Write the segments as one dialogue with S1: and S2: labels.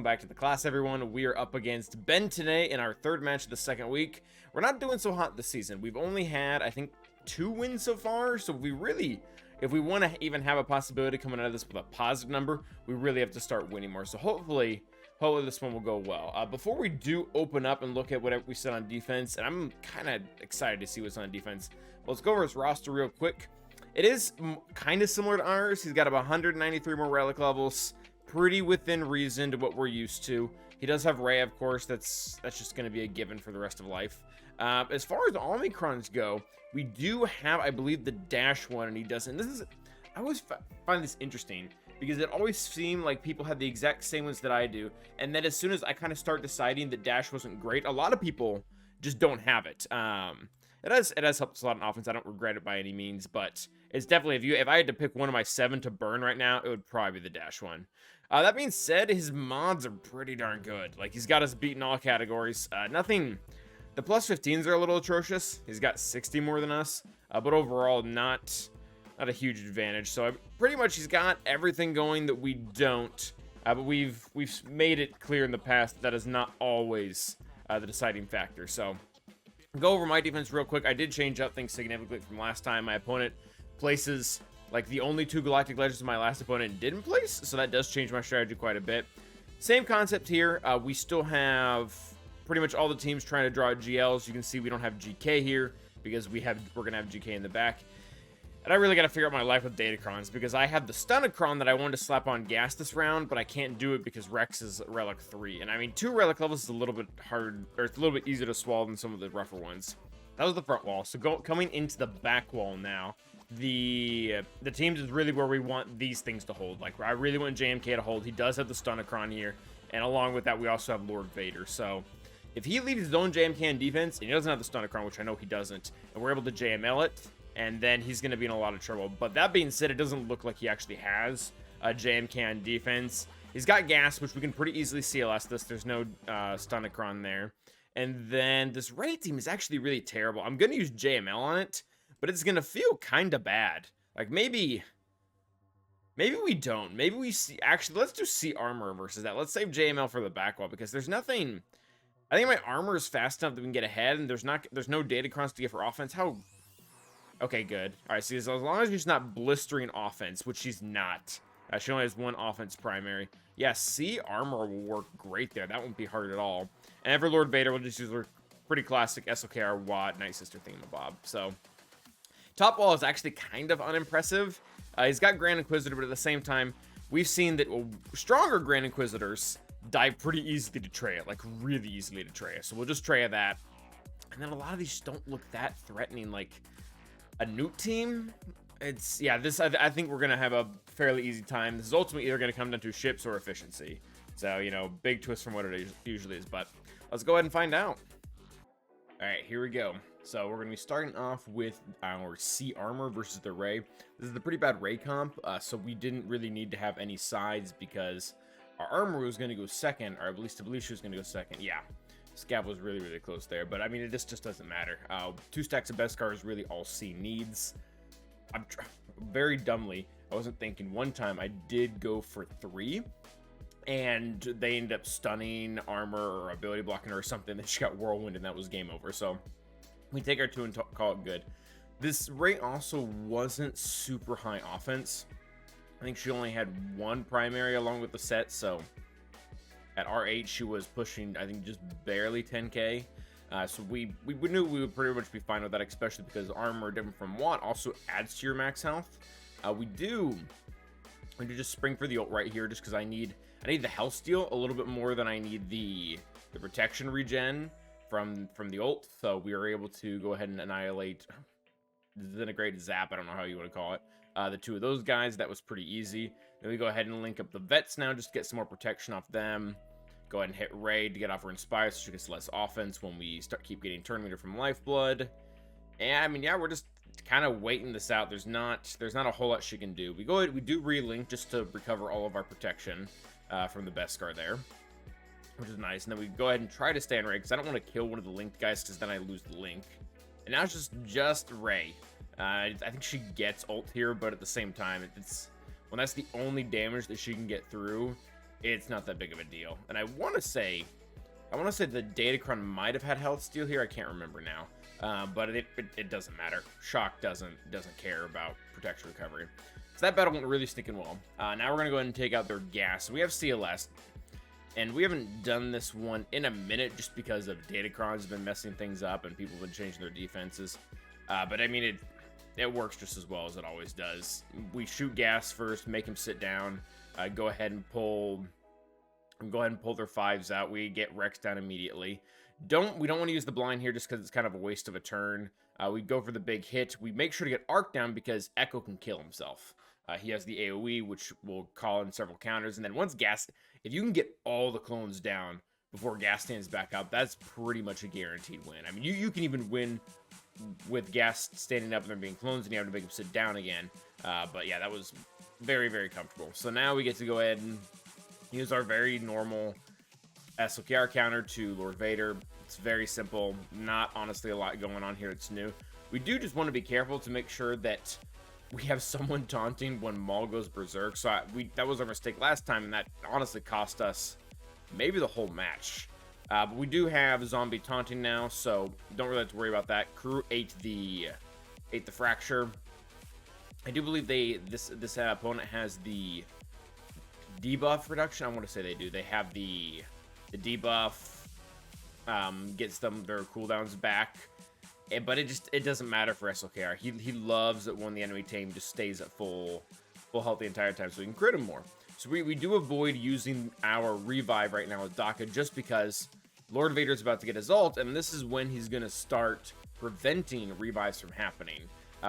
S1: back to the class, everyone. We are up against Ben today in our third match of the second week. We're not doing so hot this season. We've only had, I think, 2 wins so far, so if we want to even have a possibility coming out of this with a positive number, we really have to start winning more. So hopefully this one will go well. Before we do open up and look at whatever we said on defense, and I'm kind of excited to see what's on defense, let's go over his roster real quick. It is kind of similar to ours. He's got about 193 more relic levels, pretty within reason to what we're used to. He does have Ray, of course. That's just going to be a given for the rest of life. As far as the Omicrons go, we do have, I believe, the dash one, and he doesn't. I always find this interesting because it always seemed like people had the exact same ones that I do, and then as soon as I kind of start deciding that dash wasn't great, a lot of people just don't have it. It has helped us a lot in offense. I don't regret it by any means, but it's definitely, if I had to pick one of my 7 to burn right now, it would probably be the dash one. That being said, his mods are pretty darn good. Like, he's got us beating all categories. Nothing. The plus 15s are a little atrocious. He's got 60 more than us, but overall not a huge advantage. So pretty much he's got everything going that we don't. But we've made it clear in the past that is not always the deciding factor. So go over my defense real quick. I did change up things significantly from last time. My opponent places like the only 2 Galactic Legends my last opponent didn't place, so that does change my strategy quite a bit. Same concept here. We still have pretty much all the teams trying to draw GLs. You can see we don't have GK here because we're gonna have GK in the back. And I really got to figure out my life with Datacrons because I have the Stunacron that I wanted to slap on gas this round, but I can't do it because Rex is Relic 3. And I mean, 2 Relic levels is a little bit hard, or it's a little bit easier to swallow than some of the rougher ones. That was the front wall. So coming into the back wall now, the teams is really where we want these things to hold. Like, I really want JMK to hold. He does have the Stunacron here, and along with that, we also have Lord Vader. So if he leaves his own JMK in defense, and he doesn't have the Stunacron, which I know he doesn't, and we're able to JML it, and then he's going to be in a lot of trouble. But that being said, it doesn't look like he actually has a JMK on defense. He's got gas, which we can pretty easily CLS this. There's no Stunacron there. And then this Ray team is actually really terrible. I'm going to use JML on it, but it's going to feel kind of bad. Like, maybe we don't. Maybe we see... Actually, let's do C armor versus that. Let's save JML for the back wall, because there's nothing... I think my armor is fast enough that we can get ahead, and there's no Datacrons to get for offense. How... Okay, good. All right, see, as long as she's not blistering offense, which she's not. She only has 1 offense primary. Yeah, C armor will work great there. That won't be hard at all. And every Lord Vader will just use her pretty classic SLKR Watt Night Sister thingamabob. So, top wall is actually kind of unimpressive. He's got Grand Inquisitor, but at the same time, we've seen that stronger Grand Inquisitors die pretty easily to Traya, like really easily to Traya. So we'll just Traya that. And then a lot of these don't look that threatening, like a Nute team. It's, yeah, I think we're going to have a fairly easy time. This is ultimately either going to come down to ships or efficiency. So, you know, big twist from what it usually is. But let's go ahead and find out. All right, here we go. So we're going to be starting off with our C armor versus the Ray. This is a pretty bad Ray comp, so we didn't really need to have any sides because our armor was going to go second, or at least I believe she was going to go second. Yeah, Scav was really, really close there, but I mean, it just doesn't matter. 2 stacks of Beskar is really all C needs. I'm very dumbly, I wasn't thinking. One time I did go for 3, and they ended up stunning armor or ability blocking her or something. Then she got whirlwind, and that was game over. So we take our 2 and call it good. This Ray also wasn't super high offense. I think she only had 1 primary along with the set. So at R8, she was pushing, I think, just barely 10k. So we knew we would pretty much be fine with that, especially because armor, different from Watt, also adds to your max health. We do just spring for the ult right here, just because I need the health steal a little bit more than I need the protection regen from the ult. So we are able to go ahead and annihilate, disintegrate, zap, I don't know how you want to call it, the 2 of those guys. That was pretty easy. Then we go ahead and link up the vets now, just to get some more protection off them. Go ahead and hit Ray to get off her Inspire, so she gets less offense when we keep getting turn meter from Lifeblood. And I mean, yeah, we're just kind of waiting this out. There's not a whole lot she can do. We do relink just to recover all of our protection from the Beskar there, which is nice. And then we go ahead and try to stay on Ray because I don't want to kill one of the linked guys because then I lose the link. And now it's just Ray. I think she gets ult here, but at the same time, when that's the only damage that she can get through, it's not that big of a deal. And I want to say the Datacron might have had health steal here. I can't remember now, but it doesn't matter. Shock doesn't care about protection recovery. So that battle went really sneaking well. Now we're gonna go ahead and take out their gas. We have CLS, and we haven't done this one in a minute just because of Datacron's been messing things up and people have been changing their defenses. But I mean, it works just as well as it always does. We shoot gas first, make him sit down, go ahead and pull their 5s out. We get Rex down immediately. We don't want to use the blind here just because it's kind of a waste of a turn. We go for the big hit. We make sure to get Arc down because Echo can kill himself. He has the AoE, which will call in several counters. And then once Gas, if you can get all the clones down before Gas stands back up, that's pretty much a guaranteed win. I mean, you can even win with Gas standing up and there being clones and you have to make him sit down again. But yeah, that was very, very comfortable. So now we get to go ahead and use our very normal SLKR counter to Lord Vader. It's very simple. Not honestly a lot going on here. It's new. We do just want to be careful to make sure that we have someone taunting when Maul goes berserk. So that was our mistake last time, and that honestly cost us maybe the whole match. But we do have zombie taunting now, so don't really have to worry about that. Crew ate the fracture. I do believe this opponent has the debuff reduction. I want to say they do. They have the debuff, gets them their cooldowns back. But it doesn't matter for SLKR. He loves it when the enemy team just stays at full health the entire time, so we can crit him more. So we do avoid using our revive right now with Daka just because Lord Vader's about to get his ult, and this is when he's going to start preventing revives from happening.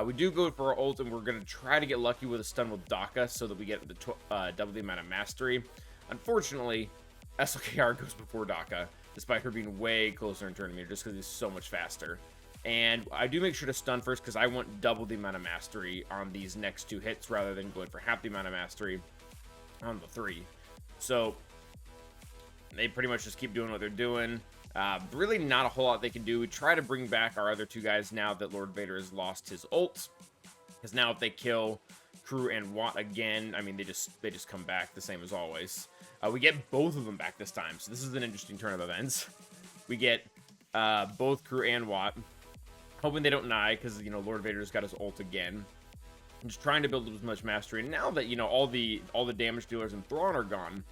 S1: We do go for our ult, and we're going to try to get lucky with a stun with Daka so that we get the double the amount of mastery. Unfortunately, SLKR goes before Daka, despite her being way closer in turn meter, just because he's so much faster. And I do make sure to stun first because I want double the amount of mastery on these next 2 hits rather than going for half the amount of mastery on the 3. So they pretty much just keep doing what they're doing. Really not a whole lot they can do. We try to bring back our other 2 guys now that Lord Vader has lost his ult. Because now if they kill Crew and Watt again, I mean, they just come back the same as always. We get both of them back this time. So this is an interesting turn of events. We get both Crew and Watt. Hoping they don't die because, you know, Lord Vader's got his ult again. I'm just trying to build as much mastery. And now that, you know, all the damage dealers and Thrawn are gone,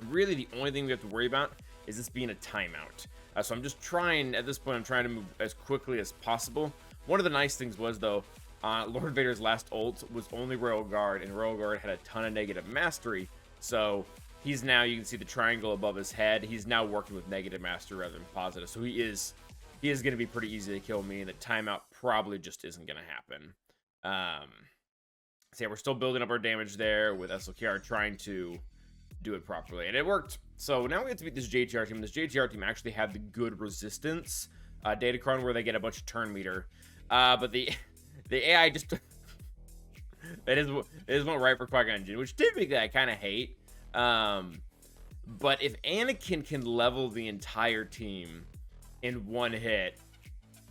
S1: really the only thing we have to worry about is this being a timeout. So I'm just trying, at this point, I'm trying to move as quickly as possible. One of the nice things was, though, Lord Vader's last ult was only Royal Guard, and Royal Guard had a ton of negative mastery. So he's now, you can see the triangle above his head. He's now working with negative mastery rather than positive. So he is going to be pretty easy to kill me, and the timeout probably just isn't going to happen. So yeah, we're still building up our damage there with SLKR trying to do it properly, and it worked. So now we have to beat this JTR team. This JTR team actually had the good resistance Datacron where they get a bunch of turn meter, but the AI just it is went right for Qui-Gon Jinn, which typically I kind of hate. But if Anakin can level the entire team in 1 hit,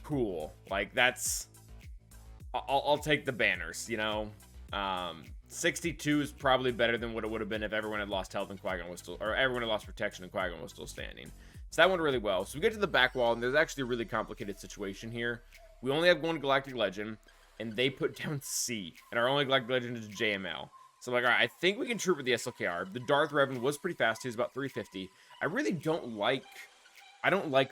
S1: cool. Like, that's I'll take the banners, you know. 62 is probably better than what it would have been if everyone had lost health and Qui-Gon was still, or everyone had lost protection and Qui-Gon was still standing. So that went really well. So we get to the back wall, and there's actually a really complicated situation here. We only have 1 Galactic Legend, and they put down C, and our only Galactic Legend is JML. So I'm like, all right, I think we can troop with the SLKR. The Darth Revan was pretty fast. He was about 350. I really don't like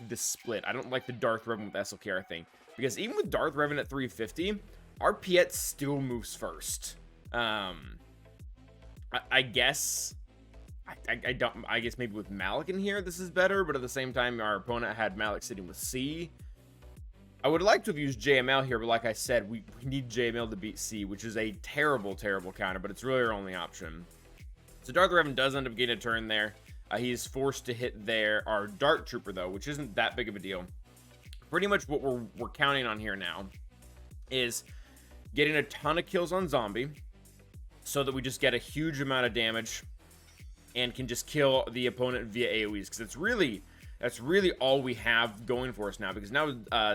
S1: this split. I don't like the Darth Revan with SLKR thing. Because even with Darth Revan at 350, our Piet still moves first. I guess maybe with Malik in here, this is better. But at the same time, our opponent had Malik sitting with C. I would like to have used JML here, but like I said, we need JML to beat C, which is a terrible, terrible counter, but it's really our only option. So Darth Revan does end up getting a turn there. He is forced to hit our Dart Trooper, though, which isn't that big of a deal. Pretty much what we're counting on here now is getting a ton of kills on Zombie so that we just get a huge amount of damage and can just kill the opponent via AoEs, because that's really all we have going for us now, because now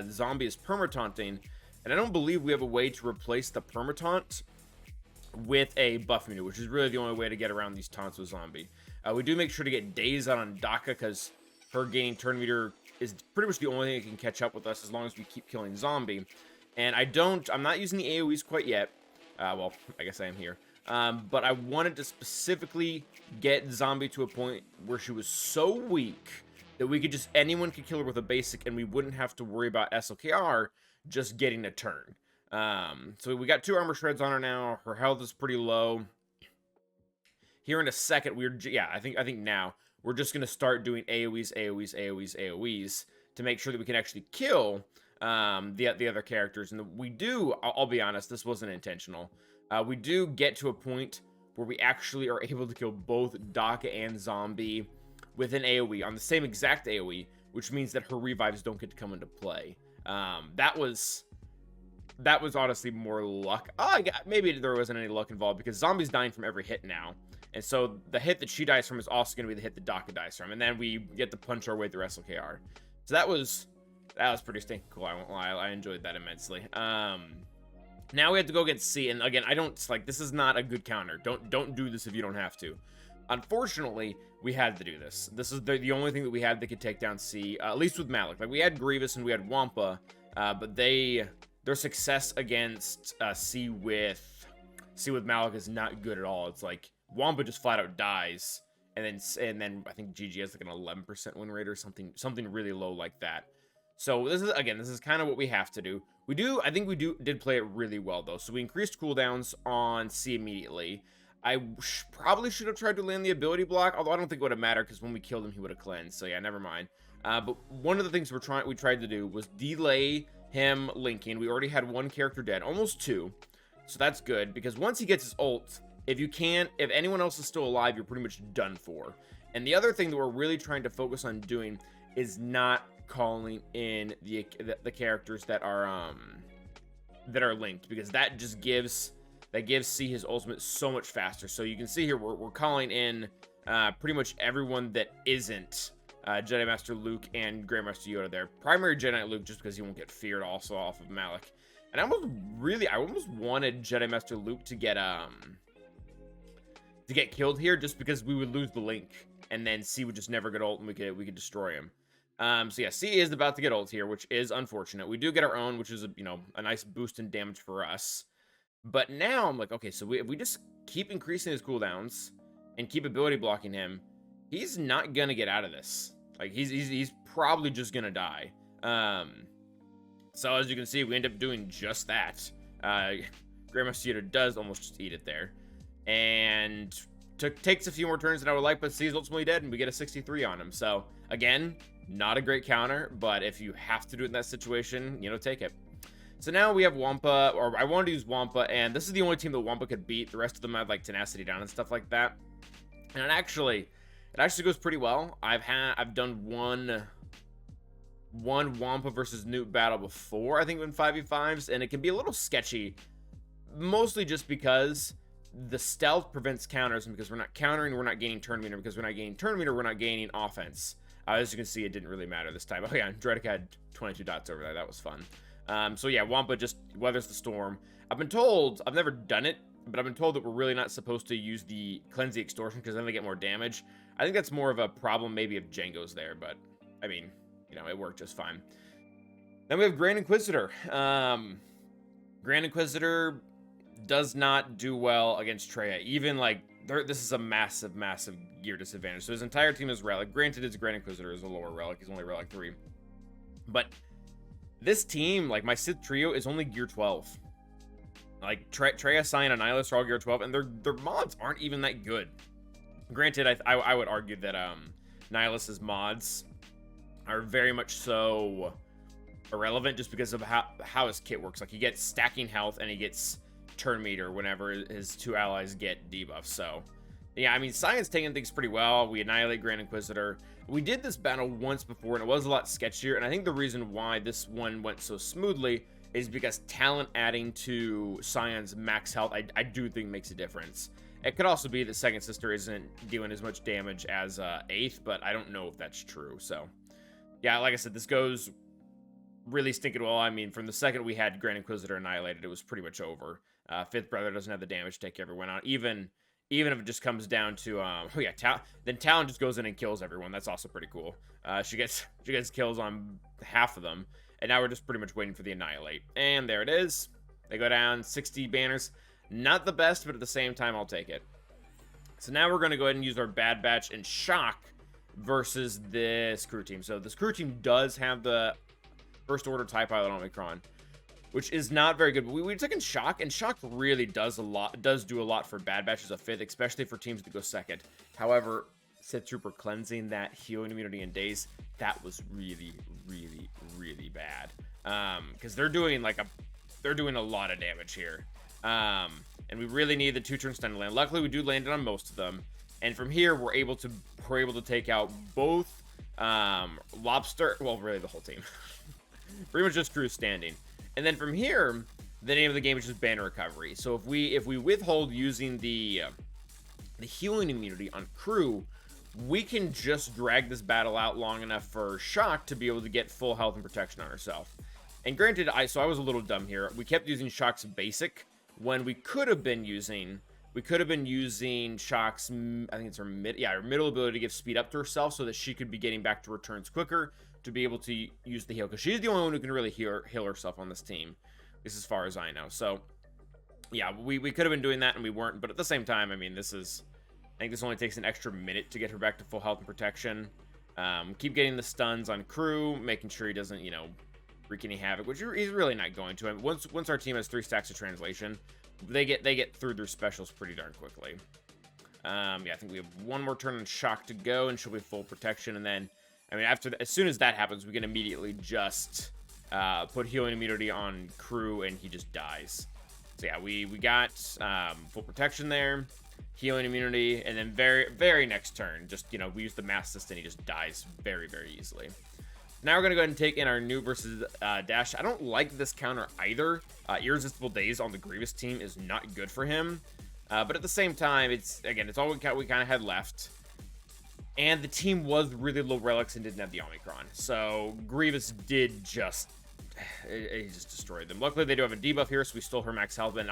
S1: Zombie is perma-taunting, and I don't believe we have a way to replace the perma-taunt with a buff menu, which is really the only way to get around these taunts with Zombie. We do make sure to get days on Daka, because her gaining turn meter is pretty much the only thing that can catch up with us as long as we keep killing zombie. And I'm not using the AoEs quite yet. Well, I guess I am here. But I wanted to specifically get zombie to a point where she was so weak that we could anyone could kill her with a basic, and we wouldn't have to worry about SLKR just getting a turn. So we got 2 armor shreds on her now. Her health is pretty low. Here in a second, I think now we're just gonna start doing AoEs to make sure that we can actually kill the other characters. And we do. I'll be honest, this wasn't intentional. We do get to a point where we actually are able to kill both Daka and zombie with an AoE on the same exact AoE, which means that her revives don't get to come into play. That was honestly more luck. Maybe there wasn't any luck involved, because zombie's dying from every hit now. And so the hit that she dies from is also going to be the hit that Daka dies from. And then we get to punch our way through SLKR. So that was pretty stinking cool. I won't lie. I enjoyed that immensely. Now we have to go against C. And again, this is not a good counter. Don't do this if you don't have to. Unfortunately, we had to do this. This is the only thing that we had that could take down C, at least with Malik. Like, we had Grievous and we had Wampa, but their success against C with Malik is not good at all. It's like Wampa just flat out dies, and then I think GG has like an 11% win rate or something really low like that. So this is kind of what we have to do. I think we did play it really well though. So we increased cooldowns on C immediately. I probably should have tried to land the ability block, although I don't think it would have mattered, because when we killed him, he would have cleansed. So yeah, never mind. But one of the things we tried to do was delay him linking. We already had 1 character dead, almost 2. So that's good, because once he gets his ult, if anyone else is still alive, you're pretty much done for. And the other thing that we're really trying to focus on doing is not calling in the characters that are linked, because that just gives C his ultimate so much faster. So you can see here we're calling in pretty much everyone that isn't Jedi Master Luke and Grandmaster Yoda there. Primary Jedi Knight Luke, just because he won't get feared also off of Malik. And I almost wanted Jedi Master Luke to get killed here, just because we would lose the link, and then C would just never get ult, and we could destroy him. So yeah, C is about to get ult here, which is unfortunate. We do get our own, which is a nice boost in damage for us. But now I'm like, okay, so if we just keep increasing his cooldowns and keep ability blocking him, he's not gonna get out of this. Like, he's probably just gonna die. So as you can see, we end up doing just that. Grandmaster Yoda does almost just eat it there. And takes a few more turns than I would like, but C's ultimately dead, and we get a 63 on him. So, again, not a great counter, but if you have to do it in that situation, take it. So now we have Wampa, or I wanted to use Wampa, and this is the only team that Wampa could beat. The rest of them had, like, Tenacity Down and stuff like that. And it actually goes pretty well. I've done one Wampa versus Nute battle before, I think, in 5v5s, and it can be a little sketchy, mostly just because the stealth prevents counters, and because we're not countering, we're not gaining turn meter. Because we're not gaining turn meter, we're not gaining offense. As you can see, it didn't really matter this time. Oh yeah, Dredic had 22 dots over there. That was fun. So yeah, Wampa just weathers the storm. I've been told, I've never done it, but I've been told that we're really not supposed to use the Cleanse the Extortion, because then they get more damage. I think that's more of a problem maybe of Django's there, but I mean, it worked just fine. Then we have Grand Inquisitor. Grand Inquisitor does not do well against Traya. Even, like, this is a massive, massive gear disadvantage. So his entire team is Relic. Granted, his Grand Inquisitor is a lower Relic. He's only Relic 3. But this team, like, my Sith trio is only gear 12. Like, Traya, Cyan, and Nihilus are all gear 12, and their mods aren't even that good. Granted, I would argue that Nihilus's mods are very much so irrelevant, just because of how his kit works. Like, he gets stacking health, and he gets turn meter whenever his 2 allies get debuffs. So yeah, I mean, Cyan's taking things pretty well. We annihilate Grand Inquisitor. We did this battle once before, and it was a lot sketchier, and I think the reason why this one went so smoothly is because talent adding to Cyan's max health, I do think makes a difference. It could also be that Second Sister isn't doing as much damage as 8th, but I don't know if that's true. So yeah, like I said, this goes really stinking well. I mean, from the second we had Grand Inquisitor annihilated, it was pretty much over. 5th Brother doesn't have the damage to take everyone out. Even even if it just comes down to, oh yeah, then Talon just goes in and kills everyone. That's also pretty cool. She gets kills on half of them, and now we're just pretty much waiting for the Annihilate. And there it is. They go down 60 banners. Not the best, but at the same time, I'll take it. So now we're going to go ahead and use our Bad Batch and Shock versus this crew team. So this crew team does have the First Order TIE Pilot Omicron, which is not very good. But we took in Shock, and Shock really does do a lot for Bad Batch as a 5th, especially for teams that go 2nd. However, Sith Trooper cleansing that healing immunity in days, that was really, really, really bad. Because they're doing a lot of damage here. And we really need the 2-turn stun to land. Luckily, we do land it on most of them. And from here, we're able to take out both Lobster. Well, really the whole team. Pretty much just crew standing. And then from here, the name of the game is just banner recovery. So if we withhold using the healing immunity on crew, we can just drag this battle out long enough for Shock to be able to get full health and protection on herself. And granted, I was a little dumb here. We kept using Shock's basic when we could have been using Shock's, I think it's her middle ability to give speed up to herself so that she could be getting back to returns quicker to be able to use the heal, because she's the only one who can really heal herself on this team, at least as far as I know. So yeah, we could have been doing that and we weren't, but at the same time, I mean, I think this only takes an extra minute to get her back to full health and protection. Keep getting the stuns on crew, making sure he doesn't, wreak any havoc, which he's really not going to. I mean, once our team has 3 stacks of translation, they get through their specials pretty darn quickly. Yeah, I think we have one more turn on Shock to go, and she'll be full protection. And then, I mean, as soon as that happens, we can immediately just put healing immunity on crew, and he just dies. So yeah, we got full protection there, healing immunity, and then very next turn, just we use the mass assist, and he just dies very easily. Now we're going to go ahead and take in our Nute versus Dash. I don't like this counter either. Irresistible Days on the Grievous team is not good for him. But at the same time, it's all we kind of had left. And the team was really low relics and didn't have the Omicron. So Grievous did just destroyed them. Luckily, they do have a debuff here, so we stole her max health. And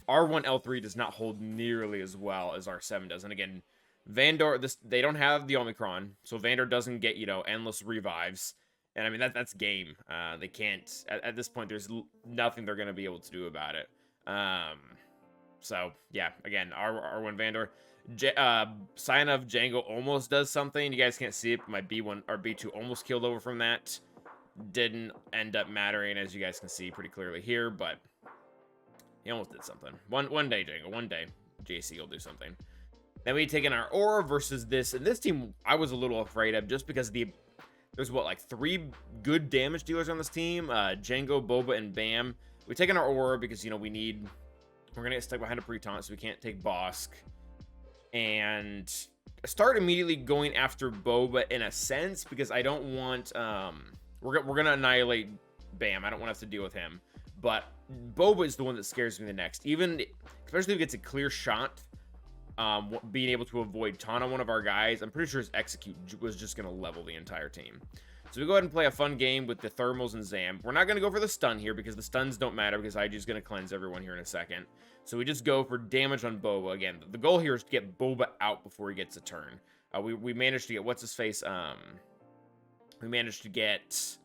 S1: R1 L3 does not hold nearly as well as R7 does. And again, Vandor, they don't have the Omicron, so Vandor doesn't get, endless revives. And I mean, that's game. They can't, at this point, there's nothing they're going to be able to do about it. So, yeah, again, R1 Vandor. Sign of Django almost does something. You guys can't see it, but my B1 or B2 almost killed over from that. Didn't end up mattering, as you guys can see pretty clearly here, but he almost did something. One day, Django, one day, JC will do something. Then we take in our Aura versus this, and this team I was a little afraid of just because there's like 3 good damage dealers on this team, Django, Boba, and Bam. We take in our Aura because, we're going to get stuck behind a pre-taunt, so we can't take Bosk. And start immediately going after Boba in a sense, because I don't want, we're going to annihilate Bam. I don't want to have to deal with him. But Boba is the one that scares me the next. Especially if he gets a clear shot, being able to avoid taunt on one of our guys, I'm pretty sure his execute was just going to level the entire team. So we go ahead and play a fun game with the thermals and Zam. We're not going to go for the stun here because the stuns don't matter, because IG is going to cleanse everyone here in a second. So we just go for damage on Boba. Again, the goal here is to get Boba out before he gets a turn. We managed to get, what's his face? We managed to get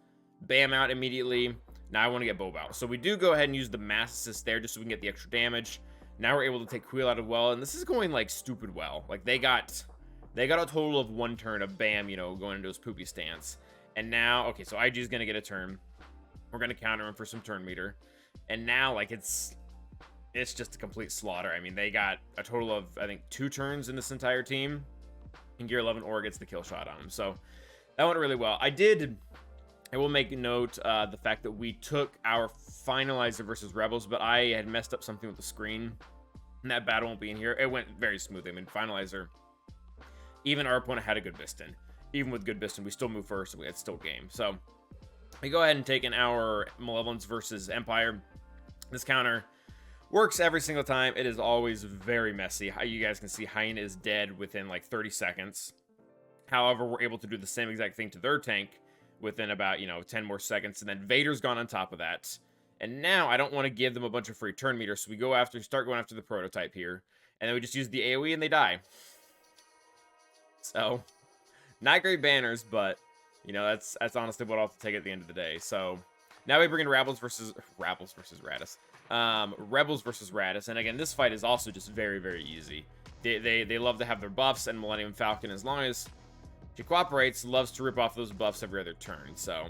S1: Bam out immediately. Now I want to get Boba out. So we do go ahead and use the mass assist there just so we can get the extra damage. Now we're able to take Queel out of well, and this is going like stupid well. Like they got a total of 1 turn of Bam, going into his poopy stance. And now, okay, so IG is going to get a turn. We're going to counter him for some turn meter. And now, like, it's just a complete slaughter. I mean, they got a total of, I think, 2 turns in this entire team. And Gear 11 Aura gets the kill shot on him. So that went really well. I will make note the fact that we took our Finalizer versus Rebels, but I had messed up something with the screen. And that battle won't be in here. It went very smoothly. I mean, Finalizer, even our opponent had a good Biston. Even with good Biston, we still move first, and it's still game. So we go ahead and take in our Malevolence versus Empire. This counter works every single time. It is always very messy. You guys can see Hyena is dead within like 30 seconds. However, we're able to do the same exact thing to their tank within about, 10 more seconds. And then Vader's gone on top of that. And now I don't want to give them a bunch of free turn meters. So we start going after the prototype here. And then we just use the AoE and they die. So, not great banners, but, you know, that's honestly what I'll have to take at the end of the day. So, now we bring in Rebels versus Raddus. Rebels versus Raddus. And again, this fight is also just very, very easy. They love to have their buffs, and Millennium Falcon, as long as she cooperates, loves to rip off those buffs every other turn. So,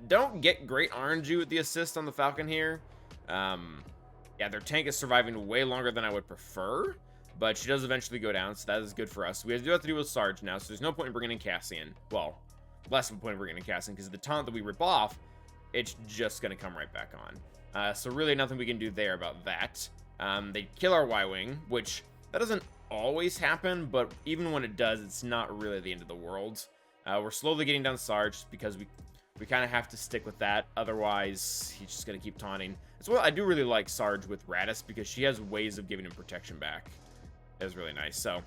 S1: don't get great RNG with the assist on the Falcon here. Yeah, their tank is surviving way longer than I would prefer, but she does eventually go down, so that is good for us. We do have to deal with Sarge now, so there's no point in bringing in Cassian. Well, less of a point in bringing in Cassian, because the taunt that we rip off, it's just going to come right back on. So really nothing we can do there about that. They kill our Y-Wing, which that doesn't always happen, but even when it does, it's not really the end of the world. We're slowly getting down Sarge because we kind of have to stick with that. Otherwise, he's just going to keep taunting. As well, I do really like Sarge with Raddus because she has ways of giving him protection back. That was really nice. So,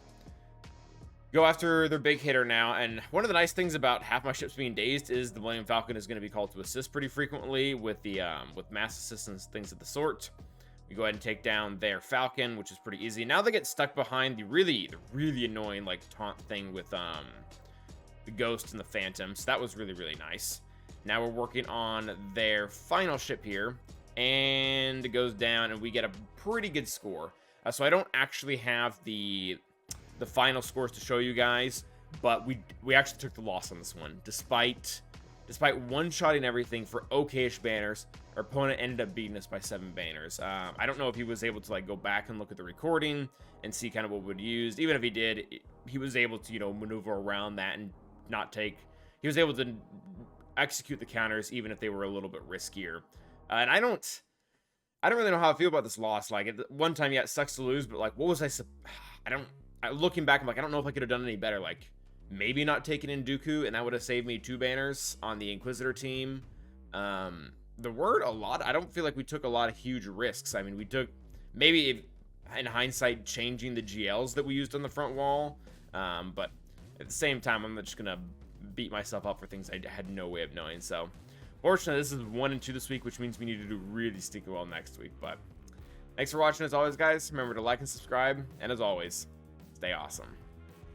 S1: go after their big hitter now. And one of the nice things about half my ships being dazed is the Millennium Falcon is going to be called to assist pretty frequently with the with mass assistance, things of the sort. We go ahead and take down their Falcon, which is pretty easy. Now they get stuck behind the really annoying like taunt thing with the Ghost and the Phantom. So that was really, really nice. Now we're working on their final ship here, and it goes down, and we get a pretty good score. So I don't actually have the final scores to show you guys, but we actually took the loss on this one. Despite one-shotting everything for okay-ish banners, our opponent ended up beating us by 7 banners. I don't know if he was able to like go back and look at the recording and see kind of what we'd used. Even if he did, he was able to, you know, maneuver around that and not take. He was able to execute the counters even if they were a little bit riskier. And I don't really know how I feel about this loss. Like at one time, yeah, it sucks to lose, but like, what was looking back, I'm like, I don't know if I could have done any better. Like, maybe not taking in Dooku, and that would have saved me 2 banners on the Inquisitor team. The word a lot. I don't feel like we took a lot of huge risks. I mean, we took maybe in hindsight changing the GLs that we used on the front wall, but at the same time, I'm just gonna beat myself up for things I had no way of knowing. So fortunately, this is 1 and 2 this week, which means we need to do really stinking well next week. But thanks for watching as always, guys. Remember to like and subscribe, and as always, stay awesome.